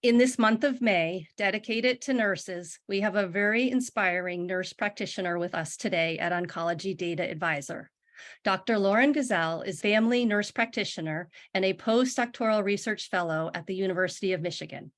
In this month of May, dedicated to nurses, we have a very inspiring nurse practitioner with us today at Oncology Data Advisor. Dr. Lauren Ghazal is family nurse practitioner and a postdoctoral research fellow at the University of Michigan.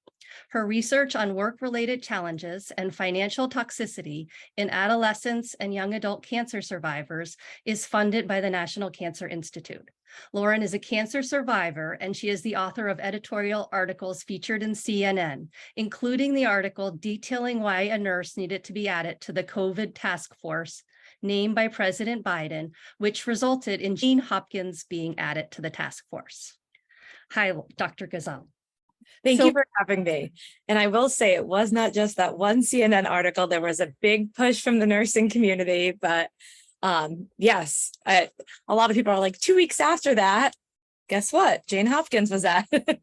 Her research on work-related challenges and financial toxicity in adolescents and young adult cancer survivors is funded by the National Cancer Institute. Lauren is a cancer survivor, and she is the author of editorial articles featured in CNN, including the article detailing why a nurse needed to be added to the COVID task force named by President Biden, which resulted in Johns Hopkins being added to the task force. Hi, Dr. Ghazal. Thank you for having me. And I will say it was not just that one CNN article. There was a big push from the nursing community, but yes, a lot of people are like 2 weeks after that, guess what? Johns Hopkins was added.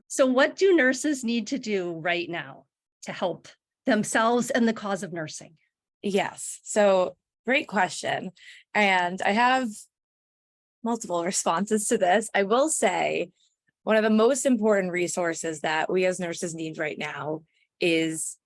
So what do nurses need to do right now to help themselves and the cause of nursing? Yes, so great question. And I have multiple responses to this. I will say one of the most important resources that we as nurses need right now is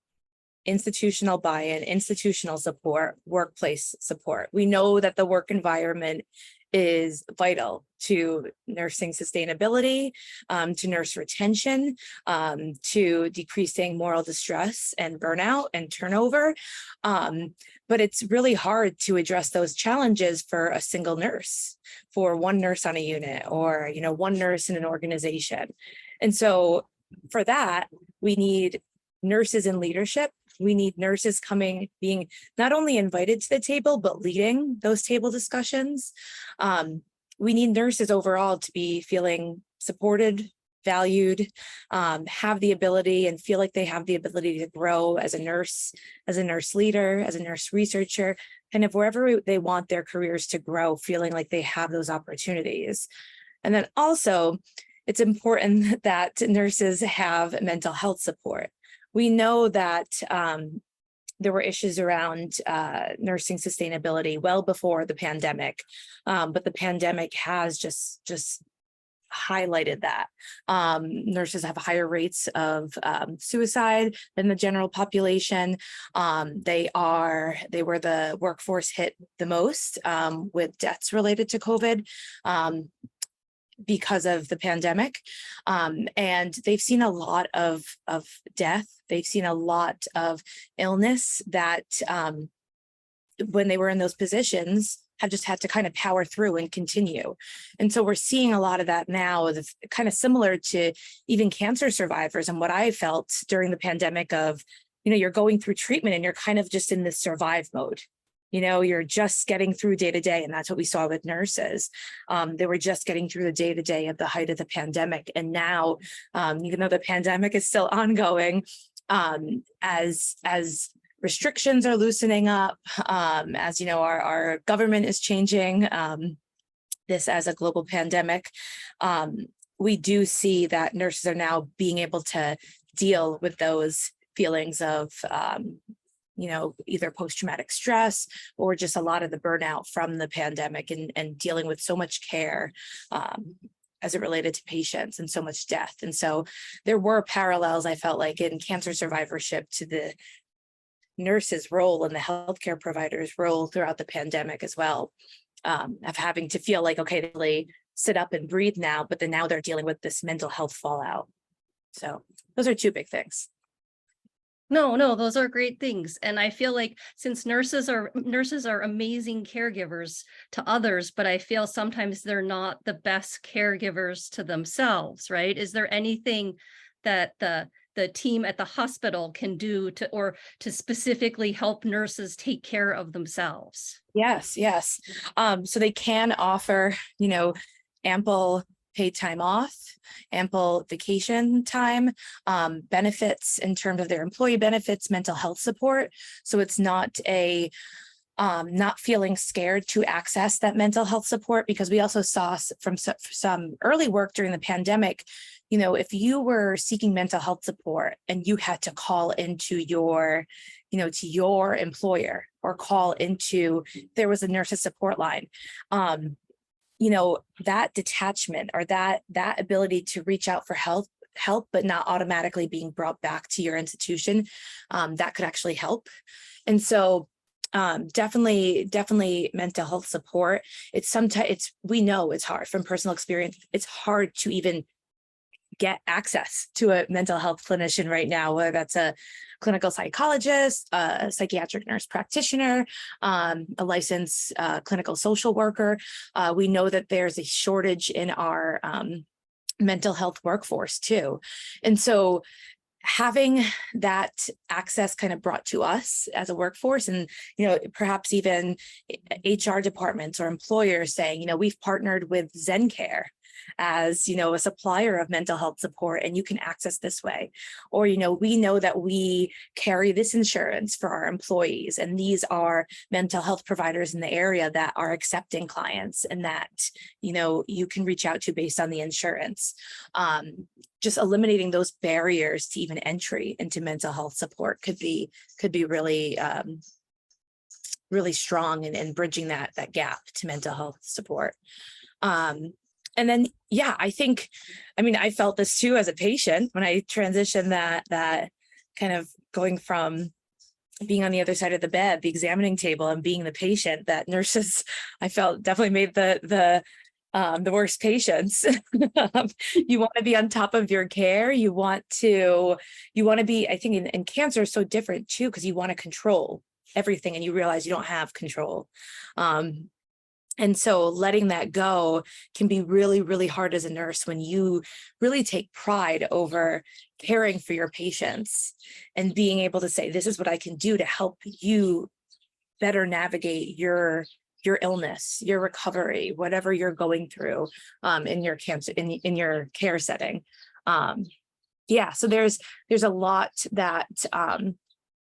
institutional buy-in, institutional support, workplace support. We know that the work environment is vital to nursing sustainability, to nurse retention, to decreasing moral distress and burnout and turnover. But it's really hard to address those challenges for a single nurse, for one nurse on a unit, or one nurse in an organization. And so for that, we need nurses in leadership. We need nurses being not only invited to the table, but leading those table discussions. We need nurses overall to be feeling supported, valued, have the ability and feel like they have the ability to grow as a nurse leader, as a nurse researcher, kind of wherever they want their careers to grow, feeling like they have those opportunities. And then also, it's important that nurses have mental health support. We know that there were issues around nursing sustainability well before the pandemic, but the pandemic has just highlighted that. Nurses have higher rates of suicide than the general population. They were the workforce hit the most with deaths related to COVID. Because of the pandemic. And they've seen a lot of death. They've seen a lot of illness that when they were in those positions have just had to kind of power through and continue. And so we're seeing a lot of that now, kind of similar to even cancer survivors and what I felt during the pandemic of, you're going through treatment and you're kind of just in this survive mode. You're just getting through day to day. And that's what we saw with nurses. They were just getting through the day to day at the height of the pandemic. And now, even though the pandemic is still ongoing, as restrictions are loosening up, as our government is changing this as a global pandemic, we do see that nurses are now being able to deal with those feelings of either post-traumatic stress or just a lot of the burnout from the pandemic and dealing with so much care as it related to patients and so much death. And so there were parallels, I felt like, in cancer survivorship to the nurses' role and the healthcare providers' role throughout the pandemic as well, of having to feel like, okay, they really sit up and breathe now, but then now they're dealing with this mental health fallout. So those are two big things. No, those are great things. And I feel like since nurses are amazing caregivers to others, but I feel sometimes they're not the best caregivers to themselves, right? Is there anything that the team at the hospital can do to specifically help nurses take care of themselves? Yes. So they can offer, ample paid time off, ample vacation time, benefits in terms of their employee benefits, mental health support. So it's not not feeling scared to access that mental health support, because we also saw from some early work during the pandemic, if you were seeking mental health support and you had to call into your, to your employer or call into, there was a nurses support line, that detachment or that ability to reach out for help help, but not automatically being brought back to your institution, that could actually help. And so definitely mental health support. We know it's hard from personal experience. It's hard to even get access to a mental health clinician right now, whether that's a clinical psychologist, a psychiatric nurse practitioner, a licensed clinical social worker. We know that there's a shortage in our mental health workforce too. And so having that access kind of brought to us as a workforce, and perhaps even HR departments or employers saying, we've partnered with ZenCare as a supplier of mental health support, and you can access this way. Or we know that we carry this insurance for our employees, and these are mental health providers in the area that are accepting clients, and that you can reach out to based on the insurance. Just eliminating those barriers to even entry into mental health support could be really really strong in bridging that gap to mental health support. And then, yeah, I felt this too as a patient when I transitioned that kind of going from being on the other side of the bed, the examining table, and being the patient, that nurses, I felt, definitely made the worst patients. You want to be on top of your care. You want to be, I think in cancer is so different too, because you want to control everything and you realize you don't have control. And so letting that go can be really, really hard as a nurse when you really take pride over caring for your patients and being able to say, this is what I can do to help you better navigate your illness, your recovery, whatever you're going through in your cancer, in your care setting. So there's a lot that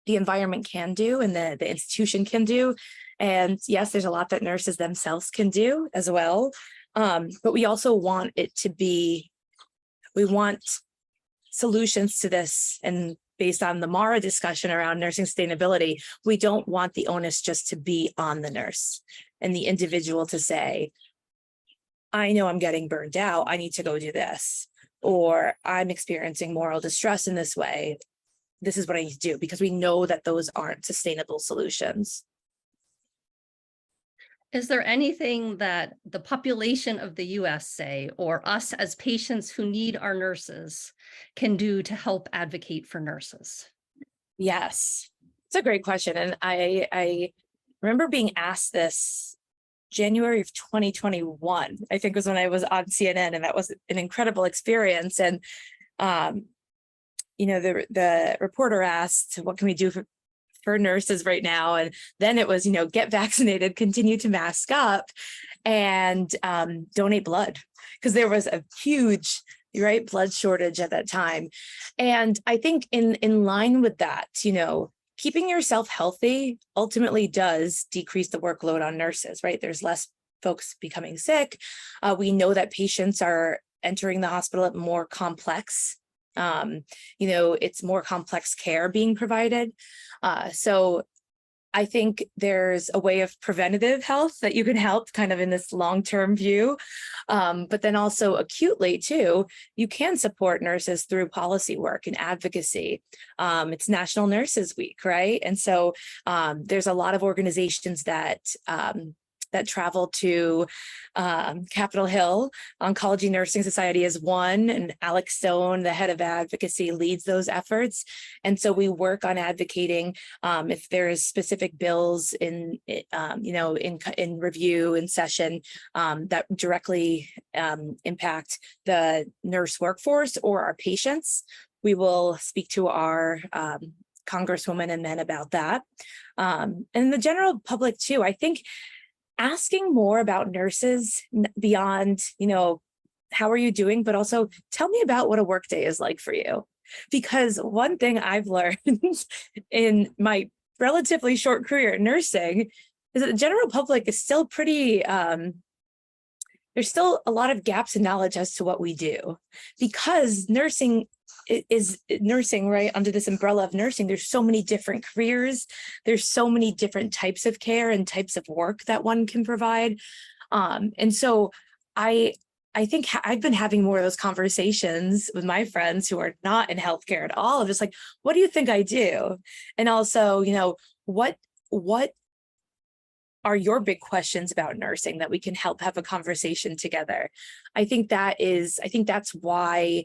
the environment can do and the institution can do. And yes, there's a lot that nurses themselves can do as well. But we also want we want solutions to this. And based on the Mara discussion around nursing sustainability, we don't want the onus just to be on the nurse and the individual to say, I know I'm getting burned out, I need to go do this, or I'm experiencing moral distress in this way, this is what I need to do, because we know that those aren't sustainable solutions. Is there anything that the population of the US, say, or us as patients who need our nurses can do to help advocate for nurses? Yes, it's a great question. And I remember being asked this January of 2021, I think was when I was on CNN, and that was an incredible experience. And, the reporter asked, what can we do for nurses right now? And then it was, get vaccinated, continue to mask up, and donate blood, because there was a huge blood shortage at that time. And I think in line with that, keeping yourself healthy ultimately does decrease the workload on nurses, right? There's less folks becoming sick. We know that patients are entering the hospital at more complex, it's more complex care being provided. So I think there's a way of preventative health that you can help kind of in this long-term view. But then also acutely too, you can support nurses through policy work and advocacy. It's National Nurses Week, right? And so there's a lot of organizations that travel to Capitol Hill. Oncology Nursing Society is one, and Alex Stone, the head of advocacy, leads those efforts. And so we work on advocating if there is specific bills in review in session that directly impact the nurse workforce or our patients. We will speak to our congresswomen and men about that. And the general public too, I think, asking more about nurses beyond, how are you doing, but also tell me about what a workday is like for you. Because one thing I've learned in my relatively short career in nursing is that the general public is still pretty, there's still a lot of gaps in knowledge as to what we do, because nursing is nursing, right? Under this umbrella of nursing, there's so many different careers. There's so many different types of care and types of work that one can provide. And so I I think I've been having more of those conversations with my friends who are not in healthcare at all, of just like, what do you think I do? And also, what are your big questions about nursing that we can help have a conversation together? I think that's why,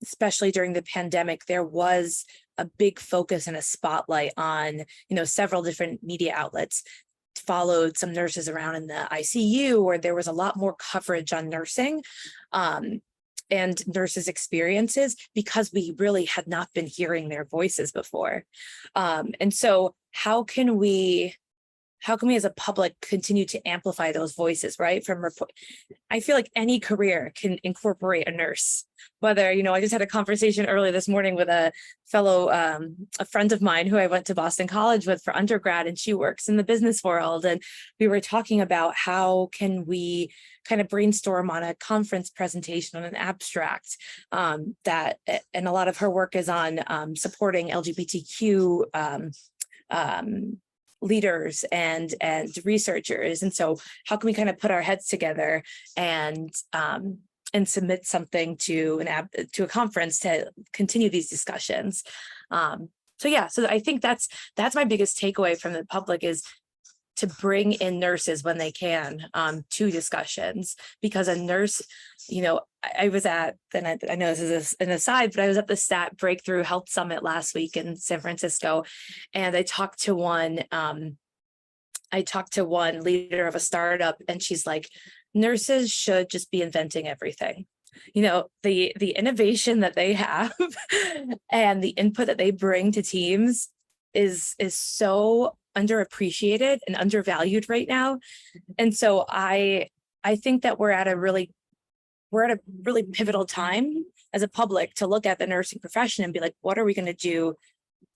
especially during the pandemic, there was a big focus and a spotlight on, several different media outlets followed some nurses around in the ICU, where there was a lot more coverage on nursing and nurses' experiences, because we really had not been hearing their voices before. And so how can we as a public continue to amplify those voices, right? I feel like any career can incorporate a nurse, whether, I just had a conversation earlier this morning with a fellow, a friend of mine who I went to Boston College with for undergrad, and she works in the business world. And we were talking about how can we kind of brainstorm on a conference presentation, on an abstract and a lot of her work is on supporting LGBTQ leaders and researchers. And so how can we kind of put our heads together and submit something to a conference to continue these discussions? So I think that's my biggest takeaway from the public, is to bring in nurses when they can to discussions, because a nurse, I was at, and I know this is an aside, but I was at the Stat Breakthrough Health Summit last week in San Francisco, and I talked to one leader of a startup, and she's like, nurses should just be inventing everything. The innovation that they have and the input that they bring to teams is so underappreciated and undervalued right now. And so I think that we're at a really pivotal time as a public to look at the nursing profession and be like, what are we going to do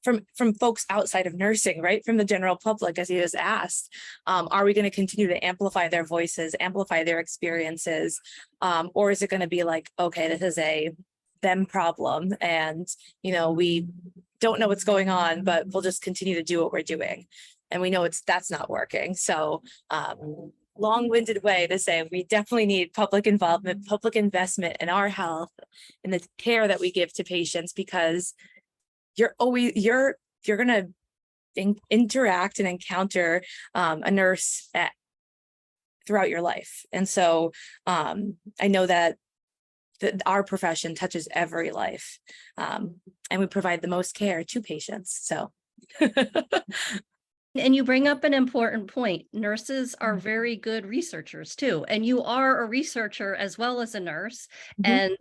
from folks outside of nursing, right? From the general public, as you just asked, are we going to continue to amplify their voices, amplify their experiences? Or is it going to be like, okay, this is a them problem, and we don't know what's going on, but we'll just continue to do what we're doing, and we know that's not working. So long-winded way to say we definitely need public involvement, public investment in our health and the care that we give to patients, because you're going to interact and encounter a nurse throughout your life. And so I know that our profession touches every life, and we provide the most care to patients. So. And you bring up an important point. Nurses are very good researchers too. And you are a researcher as well as a nurse. And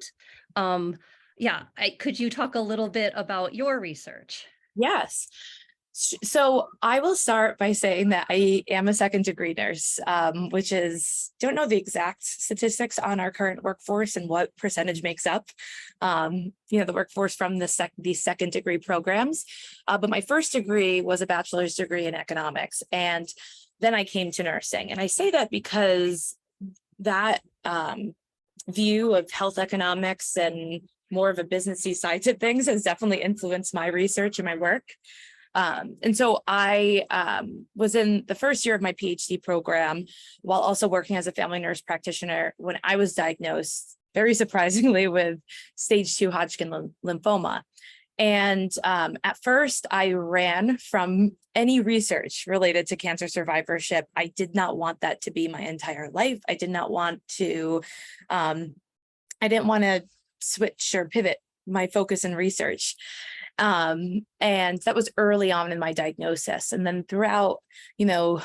could you talk a little bit about your research? Yes. So I will start by saying that I am a second degree nurse, which is, don't know the exact statistics on our current workforce and what percentage makes up, the workforce from these second degree programs. But my first degree was a bachelor's degree in economics. And then I came to nursing. And I say that because that view of health economics and more of a businessy side to things has definitely influenced my research and my work. And so I was in the first year of my PhD program while also working as a family nurse practitioner when I was diagnosed, very surprisingly, with stage 2 Hodgkin lymphoma. And at first I ran from any research related to cancer survivorship. I did not want that to be my entire life. I didn't want to switch or pivot my focus in research. And that was early on in my diagnosis. And then throughout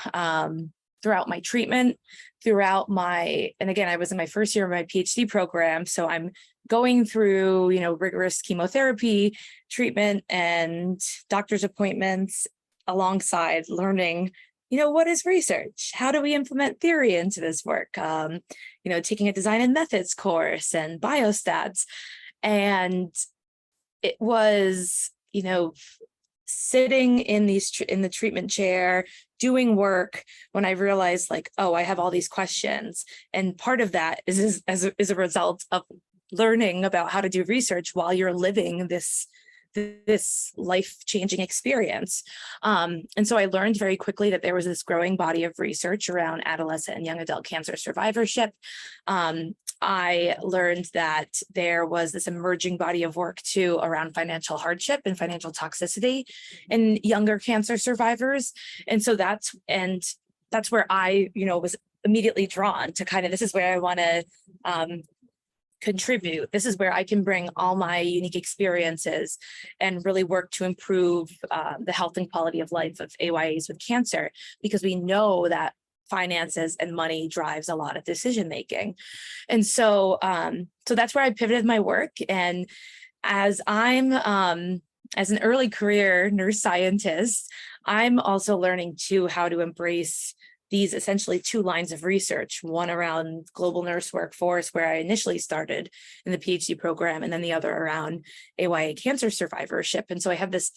my treatment, and again, I was in my first year of my PhD program. So I'm going through, rigorous chemotherapy treatment and doctor's appointments alongside learning, what is research? How do we implement theory into this work? Taking a design and methods course and biostats. And it was, sitting in the treatment chair, doing work, when I realized I have all these questions. And part of that is a result of learning about how to do research while you're living this this life-changing experience. And so I learned very quickly that there was this growing body of research around adolescent and young adult cancer survivorship. I learned that there was this emerging body of work too around financial hardship and financial toxicity in younger cancer survivors. And so that's where I, was immediately drawn to kind of, this is where I want to contribute. This is where I can bring all my unique experiences and really work to improve the health and quality of life of AYAs with cancer, because we know that finances and money drives a lot of decision making. And so so that's where I pivoted my work. And as I'm as an early career nurse scientist, I'm also learning too how to embrace these essentially two lines of research, one around global nurse workforce, where I initially started in the PhD program, and then the other around AYA cancer survivorship. And so I have this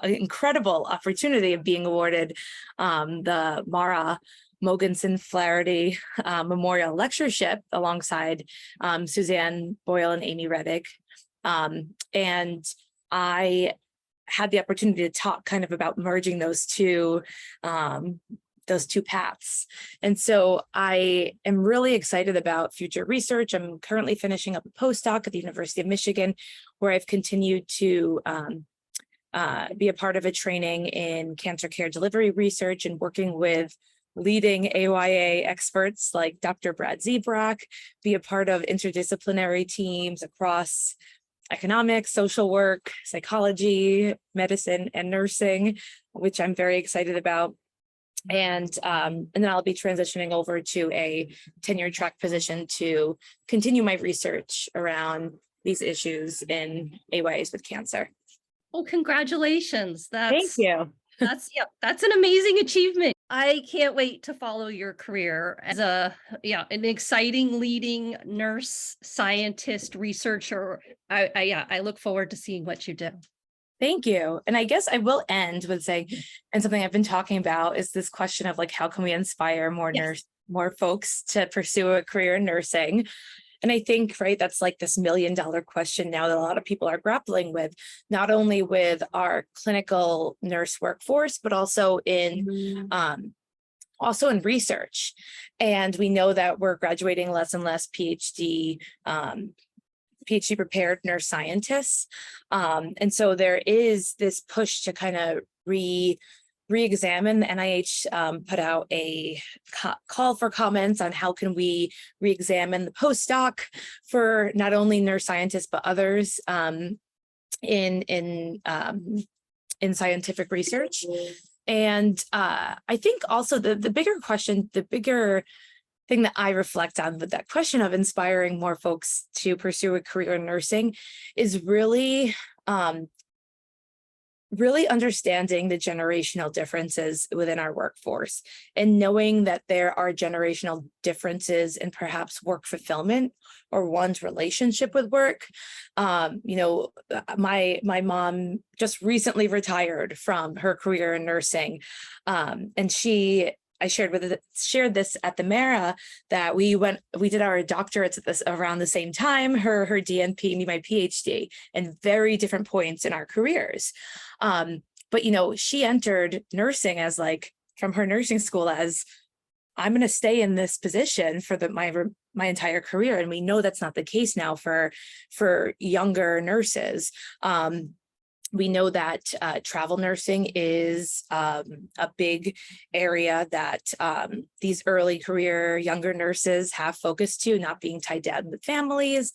incredible opportunity of being awarded the Mara Mogensen Flaherty Memorial Lectureship alongside Suzanne Boyle and Amy Rettig. And I had the opportunity to talk kind of about merging those two paths. And so I am really excited about future research. I'm currently finishing up a postdoc at the University of Michigan, where I've continued to be a part of a training in cancer care delivery research and working with leading AYA experts like Dr. Brad Zebrock, be a part of interdisciplinary teams across economics, social work, psychology, medicine, and nursing, which I'm very excited about. And then I'll be transitioning over to a tenure track position to continue my research around these issues in AYAs with cancer. Well, congratulations. Thank you. That's an amazing achievement. I can't wait to follow your career as an exciting leading nurse, scientist, researcher. I look forward to seeing what you do. Thank you. And I guess I will end with saying, and something I've been talking about is this question of like, how can we inspire more more folks to pursue a career in nursing? And I think, right, that's like this $1 million question now that a lot of people are grappling with, not only with our clinical nurse workforce, but also in research. And we know that we're graduating less and less PhD prepared nurse scientists. And so there is this push to kind of re-examine. The NIH put out a call for comments on how can we re-examine the postdoc for not only nurse scientists, but others in scientific research. And I think also the bigger question, the bigger thing that I reflect on with that question of inspiring more folks to pursue a career in nursing is really understanding the generational differences within our workforce and knowing that there are generational differences in perhaps work fulfillment or one's relationship with work. My mom just recently retired from her career in nursing, and I shared this at the Mara that we did our doctorates around the same time, her DNP, me, my PhD, and very different points in our careers. But she entered nursing as from her nursing school as, I'm going to stay in this position for my entire career. And we know that's not the case now for younger nurses. We know that travel nursing is a big area that these early career younger nurses have focused to, not being tied down with families,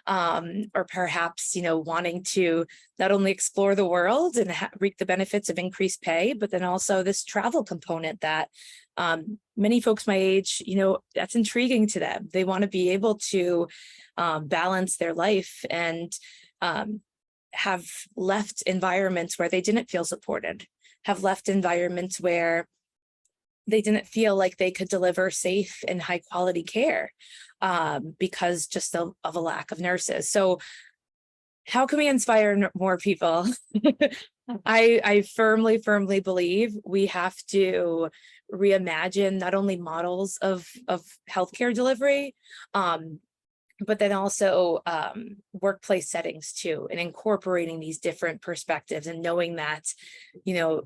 or perhaps, wanting to not only explore the world and reap the benefits of increased pay, but then also this travel component that many folks my age, that's intriguing to them. They want to be able to balance their life and have left environments where they didn't feel supported, have left environments where they didn't feel like they could deliver safe and high quality care because just of a lack of nurses. So how can we inspire more people? I firmly believe we have to reimagine not only models of healthcare delivery, but then also workplace settings too, and incorporating these different perspectives and knowing that,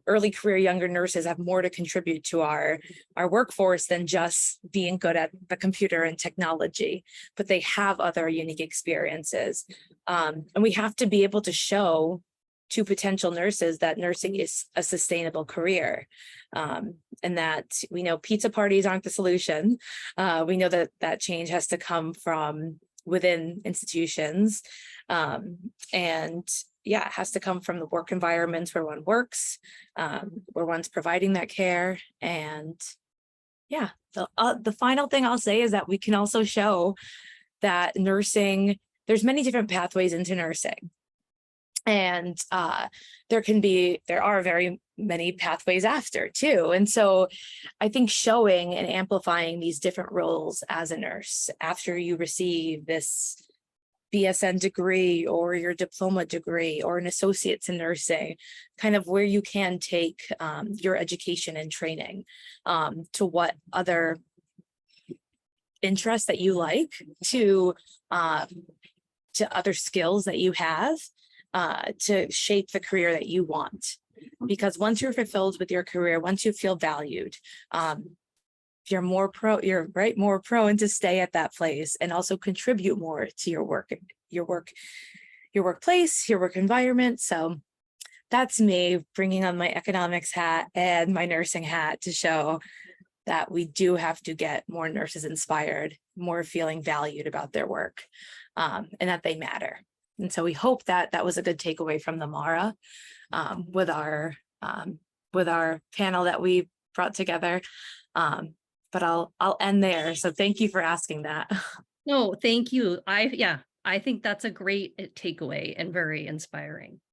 early career younger nurses have more to contribute to our workforce than just being good at the computer and technology, but they have other unique experiences. And we have to be able to show to potential nurses that nursing is a sustainable career, and that we know pizza parties aren't the solution. We know that change has to come from within institutions, and yeah, it has to come from the work environments where one works, where one's providing that care. And yeah, the final thing I'll say is that we can also show that nursing, there's many different pathways into nursing. And there are very many pathways after too. And so I think showing and amplifying these different roles as a nurse after you receive this BSN degree or your diploma degree or an associate's in nursing, kind of where you can take your education and training to what other interests that you like, to other skills that you have, to shape the career that you want. Because once you're fulfilled with your career, once you feel valued, you're more prone to stay at that place and also contribute more to your workplace, your work environment. So that's me bringing on my economics hat and my nursing hat to show that we do have to get more nurses inspired, more feeling valued about their work, and that they matter. And so we hope that that was a good takeaway from the Mara, with our panel that we brought together. But I'll end there. So thank you for asking that. No, thank you. I think that's a great takeaway and very inspiring.